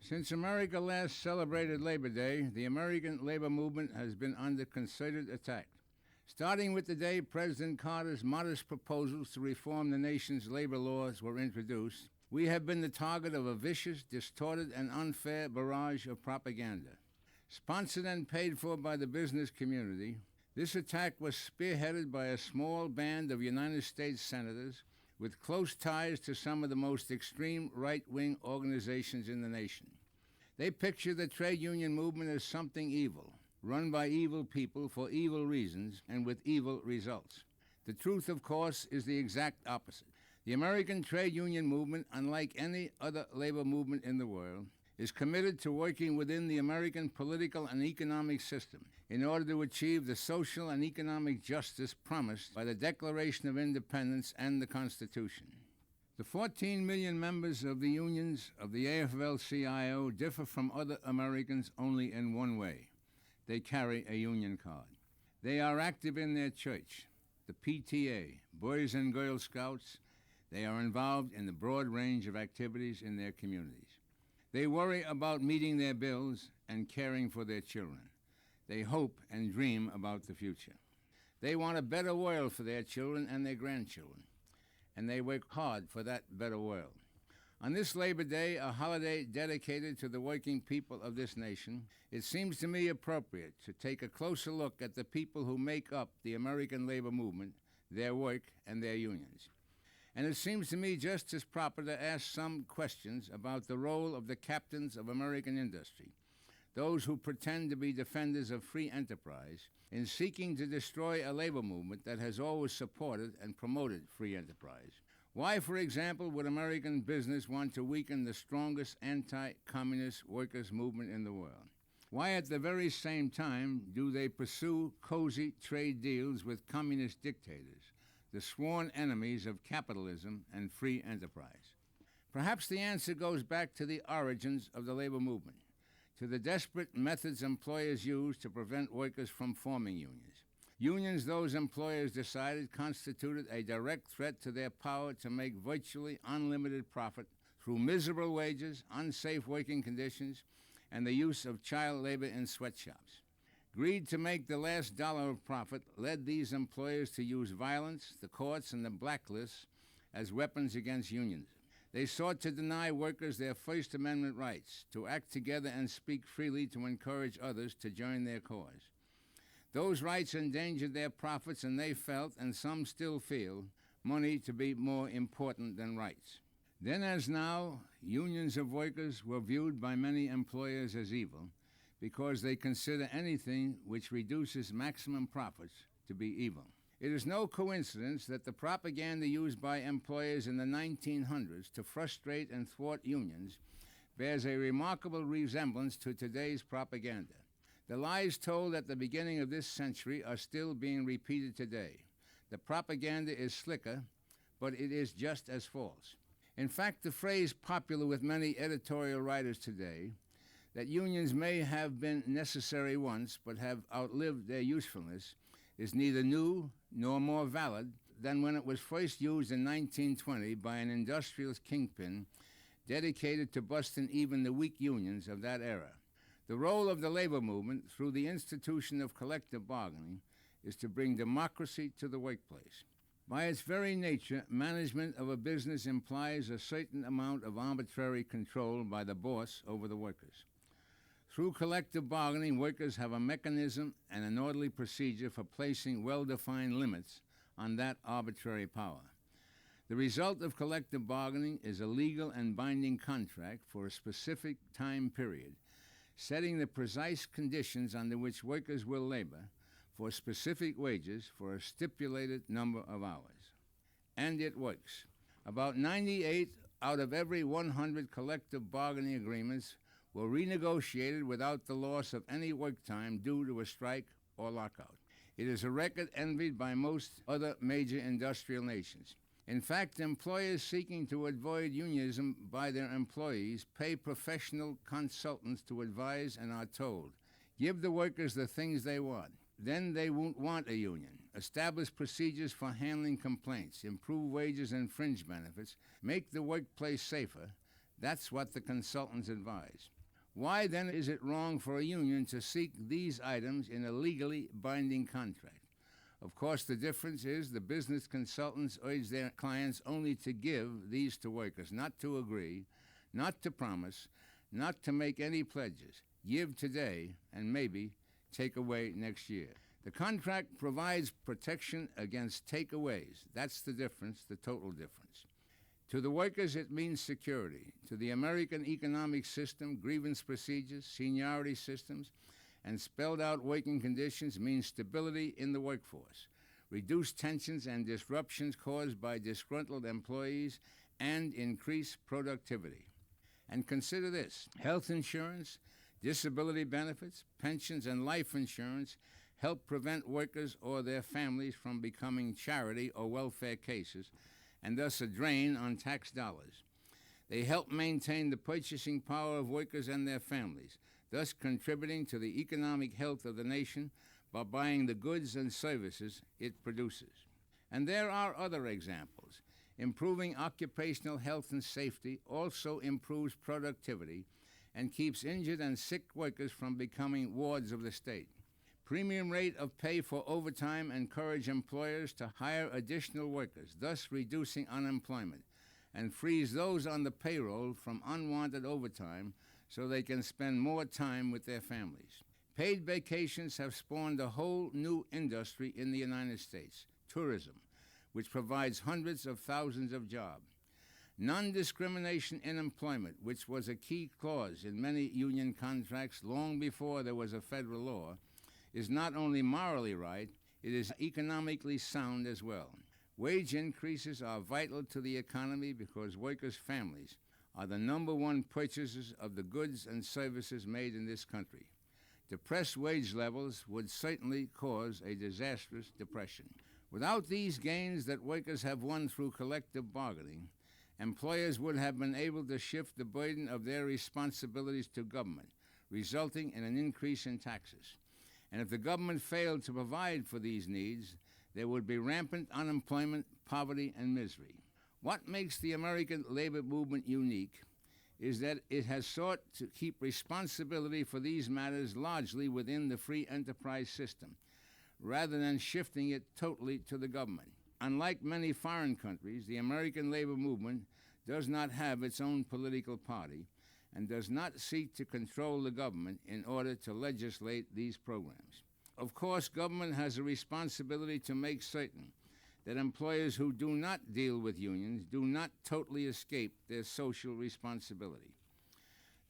Since America last celebrated Labor Day, the American labor movement has been under concerted attack. Starting with the day President Carter's modest proposals to reform the nation's labor laws were introduced, we have been the target of a vicious, distorted, and unfair barrage of propaganda. Sponsored and paid for by the business community, this attack was spearheaded by a small band of United States senators with close ties to some of the most extreme right-wing organizations in the nation. They picture the trade union movement as something evil, run by evil people for evil reasons and with evil results. The truth, of course, is the exact opposite. The American trade union movement, unlike any other labor movement in the world, is committed to working within the American political and economic system in order to achieve the social and economic justice promised by the Declaration of Independence and the Constitution. The 14 million members of the unions of the AFL-CIO differ from other Americans only in one way. They carry a union card. They are active in their church, the PTA, Boys and Girl Scouts. They are involved in the broad range of activities in their communities. They worry about meeting their bills and caring for their children. They hope and dream about the future. They want a better world for their children and their grandchildren, and they work hard for that better world. On this Labor Day, a holiday dedicated to the working people of this nation, it seems to me appropriate to take a closer look at the people who make up the American labor movement, their work, and their unions. And it seems to me just as proper to ask some questions about the role of the captains of American industry, those who pretend to be defenders of free enterprise, in seeking to destroy a labor movement that has always supported and promoted free enterprise. Why, for example, would American business want to weaken the strongest anti-communist workers' movement in the world? Why, at the very same time, do they pursue cozy trade deals with communist dictators, the sworn enemies of capitalism and free enterprise? Perhaps the answer goes back to the origins of the labor movement, to the desperate methods employers used to prevent workers from forming unions. Unions those employers decided constituted a direct threat to their power to make virtually unlimited profit through miserable wages, unsafe working conditions, and the use of child labor in sweatshops. Greed to make the last dollar of profit led these employers to use violence, the courts, and the blacklists as weapons against unions. They sought to deny workers their First Amendment rights, to act together and speak freely to encourage others to join their cause. Those rights endangered their profits, and they felt, and some still feel, money to be more important than rights. Then as now, unions of workers were viewed by many employers as evil, because they consider anything which reduces maximum profits to be evil. It is no coincidence that the propaganda used by employers in the 1900s to frustrate and thwart unions bears a remarkable resemblance to today's propaganda. The lies told at the beginning of this century are still being repeated today. The propaganda is slicker, but it is just as false. In fact, the phrase popular with many editorial writers today, that unions may have been necessary once but have outlived their usefulness, is neither new nor more valid than when it was first used in 1920 by an industrialist kingpin dedicated to busting even the weak unions of that era. The role of the labor movement, through the institution of collective bargaining, is to bring democracy to the workplace. By its very nature, management of a business implies a certain amount of arbitrary control by the boss over the workers. Through collective bargaining, workers have a mechanism and an orderly procedure for placing well-defined limits on that arbitrary power. The result of collective bargaining is a legal and binding contract for a specific time period, setting the precise conditions under which workers will labor for specific wages for a stipulated number of hours. And it works. About 98 out of every 100 collective bargaining agreements were renegotiated without the loss of any work time due to a strike or lockout. It is a record envied by most other major industrial nations. In fact, employers seeking to avoid unionism by their employees pay professional consultants to advise and are told, give the workers the things they want. Then they won't want a union. Establish procedures for handling complaints, improve wages and fringe benefits, make the workplace safer. That's what the consultants advise. Why then is it wrong for a union to seek these items in a legally binding contract? Of course, the difference is the business consultants urge their clients only to give these to workers, not to agree, not to promise, not to make any pledges. Give today and maybe take away next year. The contract provides protection against takeaways. That's the difference, the total difference. To the workers, it means security. To the American economic system, grievance procedures, seniority systems, and spelled-out working conditions mean stability in the workforce, reduce tensions and disruptions caused by disgruntled employees, and increase productivity. And consider this: health insurance, disability benefits, pensions, and life insurance help prevent workers or their families from becoming charity or welfare cases, and thus a drain on tax dollars. They help maintain the purchasing power of workers and their families, thus contributing to the economic health of the nation by buying the goods and services it produces. And there are other examples. Improving occupational health and safety also improves productivity and keeps injured and sick workers from becoming wards of the state. Premium rate of pay for overtime encourage employers to hire additional workers, thus reducing unemployment, and frees those on the payroll from unwanted overtime so they can spend more time with their families. Paid vacations have spawned a whole new industry in the United States, tourism, which provides hundreds of thousands of jobs. Non-discrimination in employment, which was a key clause in many union contracts long before there was a federal law, is not only morally right, it is economically sound as well. Wage increases are vital to the economy because workers' families are the number one purchasers of the goods and services made in this country. Depressed wage levels would certainly cause a disastrous depression. Without these gains that workers have won through collective bargaining, employers would have been able to shift the burden of their responsibilities to government, resulting in an increase in taxes. And if the government failed to provide for these needs, there would be rampant unemployment, poverty, and misery. What makes the American labor movement unique is that it has sought to keep responsibility for these matters largely within the free enterprise system, rather than shifting it totally to the government. Unlike many foreign countries, the American labor movement does not have its own political party and does not seek to control the government in order to legislate these programs. Of course, government has a responsibility to make certain that employers who do not deal with unions do not totally escape their social responsibility.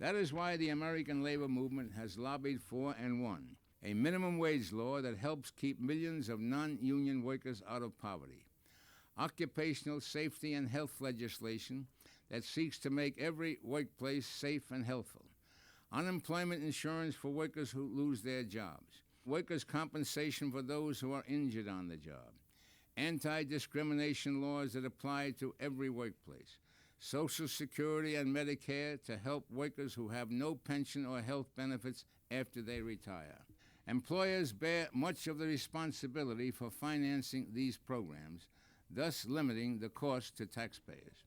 That is why the American labor movement has lobbied for and won a minimum wage law that helps keep millions of non-union workers out of poverty, occupational safety and health legislation that seeks to make every workplace safe and healthful, unemployment insurance for workers who lose their jobs, workers' compensation for those who are injured on the job, anti-discrimination laws that apply to every workplace, Social Security and Medicare to help workers who have no pension or health benefits after they retire. Employers bear much of the responsibility for financing these programs, thus limiting the cost to taxpayers.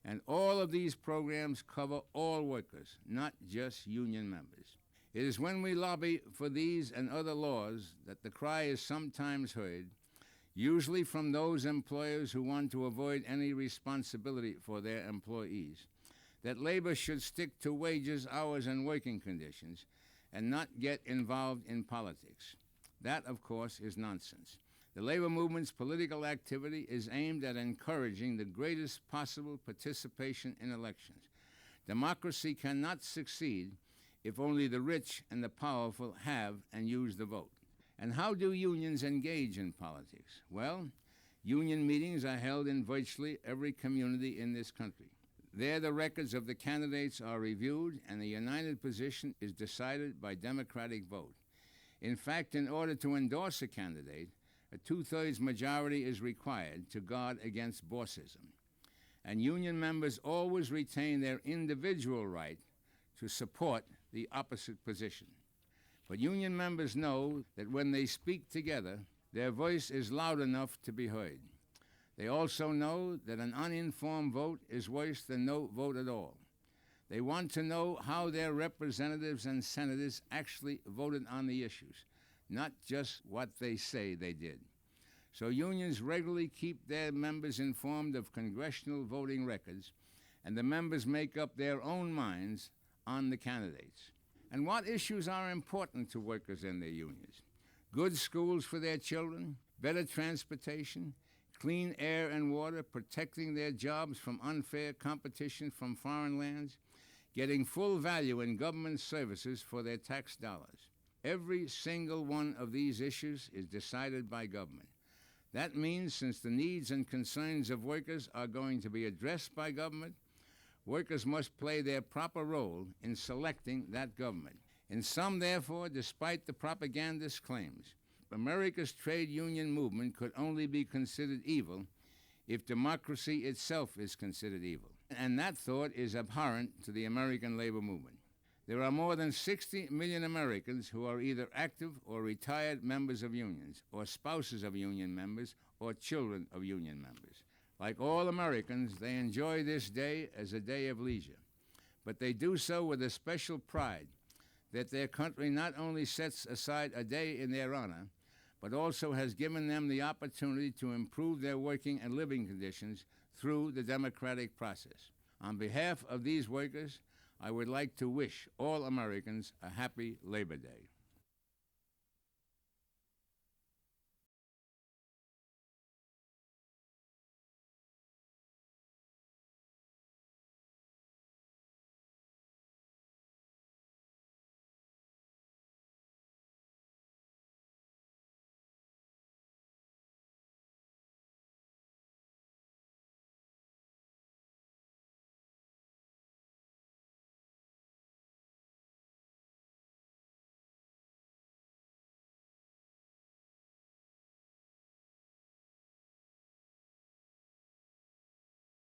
And all of these programs cover all workers, not just union members. It is when we lobby for these and other laws that the cry is sometimes heard, usually from those employers who want to avoid any responsibility for their employees, that labor should stick to wages, hours, and working conditions, and not get involved in politics. That, of course, is nonsense. The labor movement's political activity is aimed at encouraging the greatest possible participation in elections. Democracy cannot succeed if only the rich and the powerful have and use the vote. And how do unions engage in politics? Well, union meetings are held in virtually every community in this country. There, the records of the candidates are reviewed, and the united position is decided by democratic vote. In fact, in order to endorse a candidate, a two-thirds majority is required to guard against bossism. And union members always retain their individual right to support the opposite position. But union members know that when they speak together, their voice is loud enough to be heard. They also know that an uninformed vote is worse than no vote at all. They want to know how their representatives and senators actually voted on the issues, not just what they say they did. So unions regularly keep their members informed of congressional voting records, and the members make up their own minds on the candidates. And what issues are important to workers and their unions? Good schools for their children, better transportation, clean air and water, protecting their jobs from unfair competition from foreign lands, getting full value in government services for their tax dollars. Every single one of these issues is decided by government. That means since the needs and concerns of workers are going to be addressed by government, workers must play their proper role in selecting that government. In sum, therefore, despite the propagandist claims, America's trade union movement could only be considered evil if democracy itself is considered evil. And that thought is abhorrent to the American labor movement. There are more than 60 million Americans who are either active or retired members of unions, or spouses of union members, or children of union members. Like all Americans, they enjoy this day as a day of leisure, but they do so with a special pride that their country not only sets aside a day in their honor, but also has given them the opportunity to improve their working and living conditions through the democratic process. On behalf of these workers, I would like to wish all Americans a happy Labor Day.